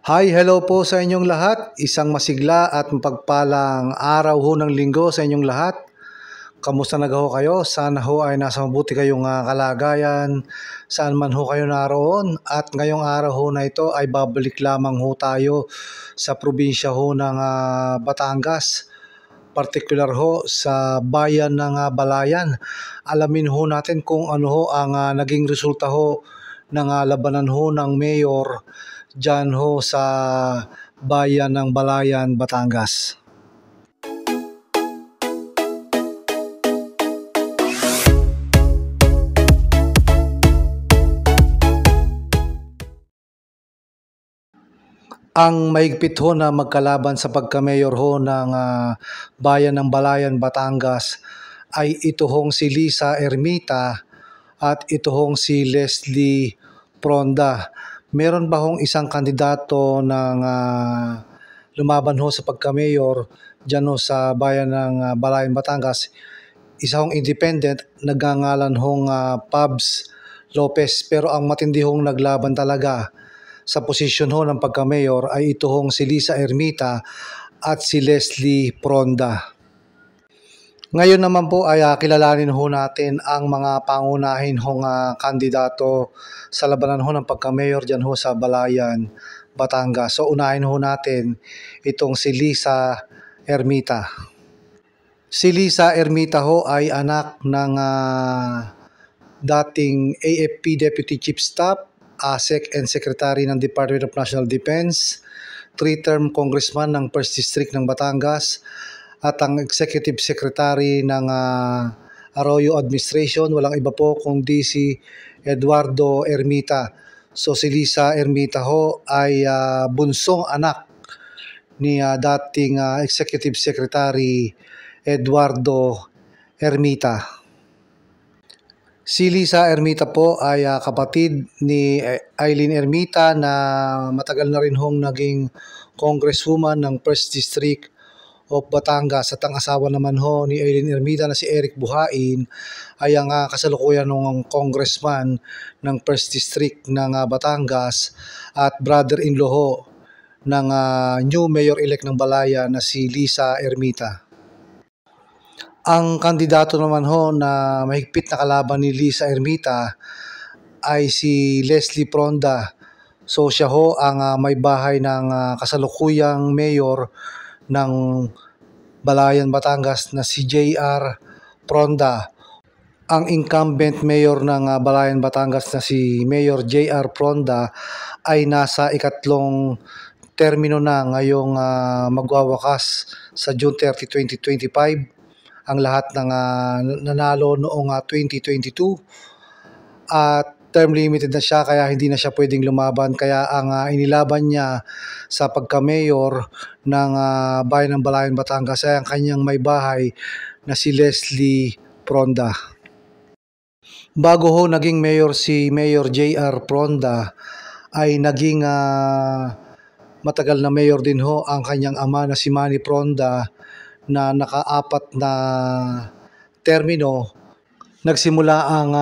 Hi, hello po sa inyong lahat. Isang masigla at mapagpalang araw ho ng linggo sa inyong lahat. Kamusta na ho kayo? Sana ho ay nasa mabuti kayong kalagayan, saan man ho kayo naroon. At ngayong araw ho na ito ay babalik lamang ho tayo sa probinsya ho ng Batangas. Partikular ho sa bayan ng Balayan. Alamin ho natin kung ano ho ang naging resulta ho ng labanan ho ng mayor dyan ho sa bayan ng Balayan, Batangas. Ang mahigpit ho na magkalaban sa pagka-mayor ho ng bayan ng Balayan, Batangas ay ito hong si Lisa Ermita at ito hong si Leslie Pronda. Meron ba hong isang kandidato ng lumaban ho sa pagka-mayor dyan ho sa bayan ng Balayan, Batangas? Isa hong independent, nagngangalan hong Pabs Lopez, pero ang matindi hong naglaban talaga sa posisyon ho ng pagka-mayor ay ito hong si Lisa Ermita at si Leslie Pronda. Ngayon naman po ay kilalanin ho natin ang mga pangunahin hong kandidato sa labanan ho ng pagka-mayor dyan ho sa Balayan, Batangas. So unahin ho natin itong si Lisa Ermita. Si Lisa Ermita ho ay anak ng dating AFP Deputy Chief Staff, ASEC and Secretary ng Department of National Defense, 3-term congressman ng 1st District ng Batangas, at ang Executive Secretary ng Arroyo Administration, walang iba po kundi si Eduardo Ermita. So si Lisa Ermita ho ay bunsong anak ni dating Executive Secretary Eduardo Ermita. Si Lisa Ermita po ay kapatid ni Eileen Ermita na matagal na rin hong naging congresswoman ng 1st District of Batangas, at ang asawa naman ho ni Eileen Ermita na si Eric Buhain ay ang kasalukuyan ng congressman ng 1st District ng Batangas at brother-in-law ho ng new mayor-elect ng Balayan na si Lisa Ermita. Ang kandidato naman ho na mahigpit na kalaban ni Lisa Ermita ay si Leslie Pronda. So siya ho ang may bahay ng kasalukuyang mayor ng Balayan, Batangas na si J.R. Pronda. Ang incumbent mayor ng Balayan, Batangas na si Mayor J.R. Pronda ay nasa ikatlong termino na ngayong magwawakas sa June 30, 2025. Ang lahat ng nanalo noong 2022 at term limited na siya, kaya hindi na siya pwedeng lumaban. Kaya ang inilaban niya sa pagka-mayor ng bayan ng Balayan, Batangas ay ang kanyang may bahay na si Leslie Pronda. Bago ho naging mayor si Mayor J.R. Pronda ay naging matagal na mayor din ho ang kanyang ama na si Manny Pronda na naka-4 na termino. Nagsimula ang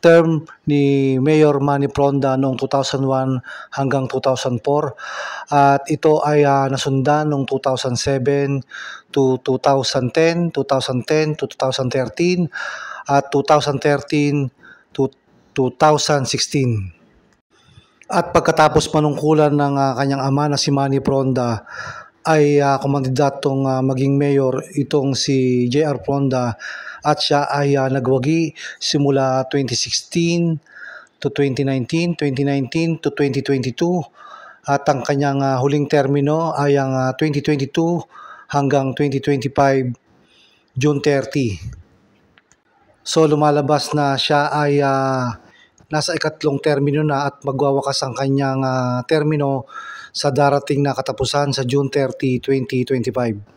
term ni Mayor Manny Pronda noong 2001 hanggang 2004 at ito ay nasundan noong 2007 to 2010, 2010 to 2013 at 2013 to 2016. At pagkatapos manungkulan ng kanyang ama na si Manny Pronda ay kumandidatong maging mayor itong si J.R. Pronda, at siya ay nagwagi simula 2016 to 2019, 2019 to 2022, at ang kanyang huling termino ay ang 2022 hanggang 2025 June 30. So lumalabas na siya ay nasa ikatlong termino na at magwawakas ang kanyang termino sa darating na katapusan sa June 30, 2025.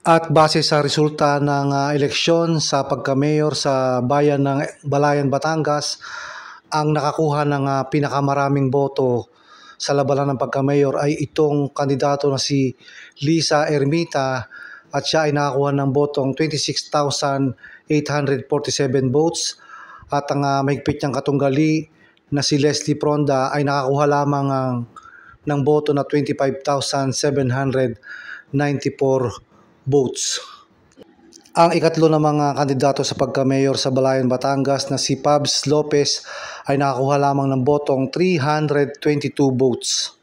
At base sa resulta ng eleksyon sa pagka-mayor sa bayan ng Balayan, Batangas, ang nakakuha ng pinakamaraming boto sa labanan ng pagka-mayor ay itong kandidato na si Lisa Ermita, at siya ay nakakuha ng botong 26,847 votes, at ang mahigpit niyang katunggali na si Leslie Pronda ay nakakuha lamang ng ng boto na 25,794 votes. Ang ikatlo na mga kandidato sa pagka-mayor sa Balayan, Batangas na si Pabs Lopez ay nakakuha lamang ng botong 322 votes.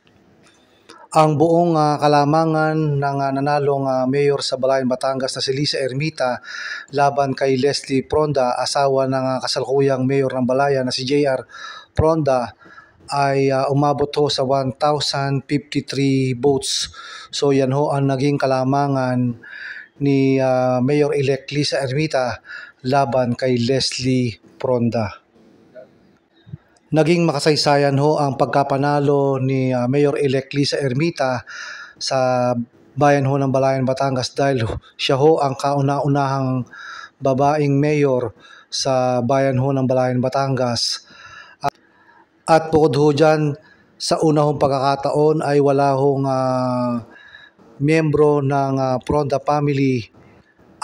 Ang buong kalamangan ng nanalong mayor sa Balayan, Batangas na si Lisa Ermita laban kay Leslie Pronda, asawa ng kasalukuyang mayor ng Balayan na si JR Pronda, ay umabot ho sa 1,053 votes. So yan ho ang naging kalamangan ni Mayor-elect Lisa Ermita laban kay Leslie Pronda. Naging makasaysayan ho ang pagkapanalo ni Mayor-elect Lisa Ermita sa bayan ho ng Balayan, Batangas dahil siya ho ang kauna-unahang babaeng mayor sa bayan ho ng Balayan, Batangas. At bukod ho dyan, sa una hong pagkakataon ay wala hong miyembro ng Pronda family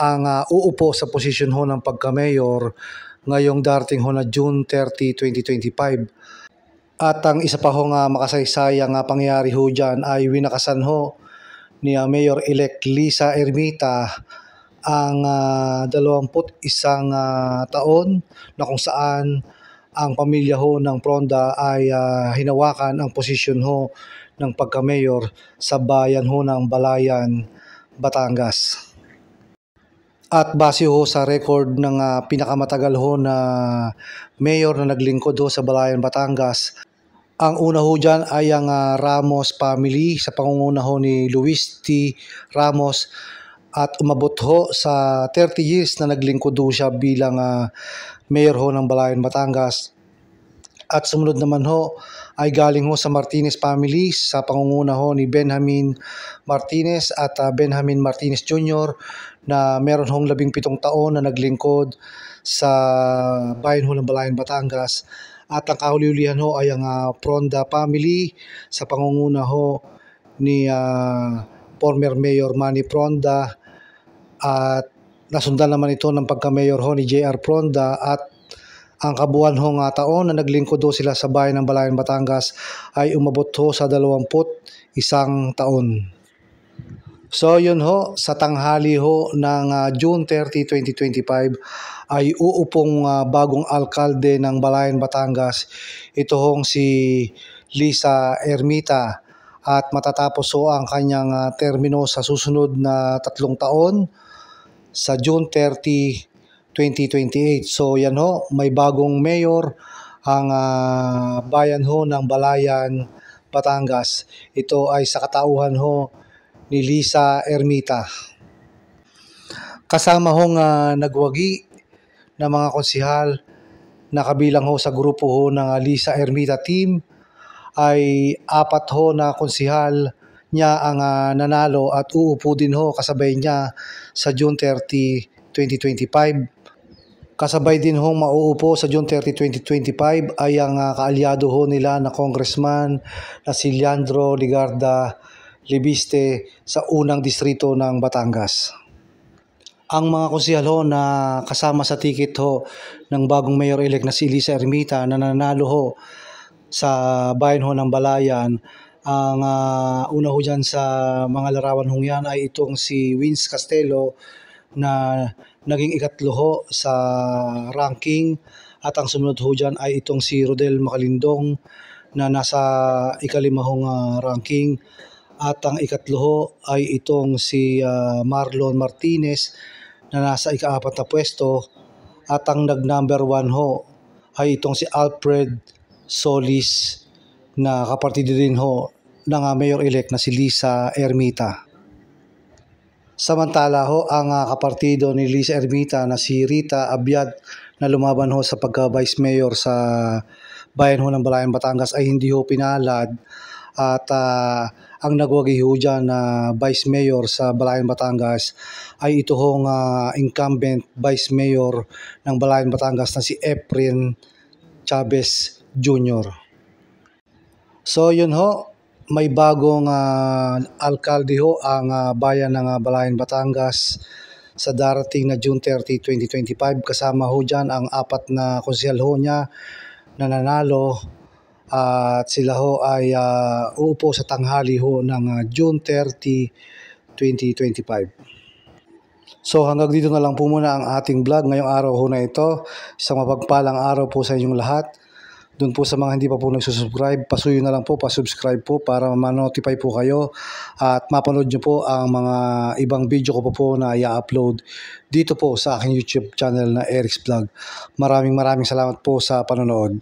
ang uupo sa posisyon ho ng pagka-mayor ngayong darating ho na June 30, 2025. At ang isa pa hong makasaysayang pangyayari ho dyan ay winakasan ho ni Mayor-elect Lisa Ermita ang 21 taon na kung saan ang pamilya ho ng Pronda ay hinawakan ang posisyon ho ng pagka-mayor sa bayan ho ng Balayan, Batangas. At base ho sa record ng pinakamatagal ho na mayor na naglingkod ho sa Balayan, Batangas, ang una ho dyan ay ang Ramos family sa pangunguna ho ni Luis T. Ramos at umabot ho sa 30 years na naglingkod ho siya bilang mayor ho ng Balayan, Batangas. At sumunod naman ho ay galing ho sa Martinez family sa pangunguna ho ni Benjamin Martinez at Benjamin Martinez Jr. na meron hong 17 taon na naglingkod sa bayan ho ng Balayan, Batangas. At ang kahuli-hulihan ho ay ang Pronda family sa pangunguna ho ni former Mayor Manny Pronda at nasundan naman ito ng pagka-mayor ho ni JR Pronda at ang kabuuan hong taon na naglingkod ho sila sa bayan ng Balayan, Batangas ay umabot ho sa 21 taon. So yun ho, sa tanghali ho ng June 30, 2025 ay uupong bagong alkalde ng Balayan, Batangas. Ito hong si Lisa Ermita at matatapos ho ang kanyang termino sa susunod na 3 taon sa June 30, 2028. So yan ho, may bagong mayor ang bayan ho ng Balayan, Batangas. Ito ay sa katauhan ho ni Lisa Ermita. Kasama hong nagwagi na mga konsihal na kabilang ho sa grupo ho ng Lisa Ermita team ay 4 ho na konsihal niya ang nanalo at uupo din ho kasabay niya sa June 30, 2025. Kasabay din hong mauupo sa June 30, 2025 ay ang kaalyado ho nila na congressman na si Leandro Ligarda Libiste sa unang distrito ng Batangas. Ang mga konsehal ho na kasama sa ticket ho ng bagong mayor-elect na si Lisa Ermita na nanalo ho sa bayan ho ng Balayan, ang una ho dyan sa mga larawan hong yan ay itong si Wins Castelo na naging ikatlo ho sa ranking at ang sumunod ho dyan ay itong si Rodel Macalindong na nasa ika-5 ranking at ang ikatlo ho ay itong si Marlon Martinez na nasa ika-4 na pwesto at ang nag-number 1 ho ay itong si Alfred Solis na kapartido din ho ng mayor-elect na si Lisa Ermita. Samantala ho, ang kapartido ni Lisa Ermita na si Rita Abiad na lumaban ho sa pagka-vice mayor sa bayan ho ng Balayan, Batangas ay hindi ho pinalad at ang nagwagi ho dyan na vice mayor sa Balayan, Batangas ay ito hong incumbent vice mayor ng Balayan, Batangas na si Efren Chavez Jr. So yun ho, may bagong alkalde ho ang bayan ng Balayan, Batangas sa darating na June 30, 2025. Kasama ho dyan ang 4 na konsehal ho niya na nanalo At sila ho ay uupo sa tanghali ho ng June 30, 2025. So hanggang dito na lang po muna ang ating vlog ngayong araw ho na ito. Isang mapagpalang araw po sa inyong lahat. Doon po sa mga hindi pa po nagsusubscribe, pasuyo na lang po, pasubscribe po para ma-notify po kayo at mapanood nyo po ang mga ibang video ko po na i-upload dito po sa aking YouTube channel na Eric's Vlog. Maraming salamat po sa panonood.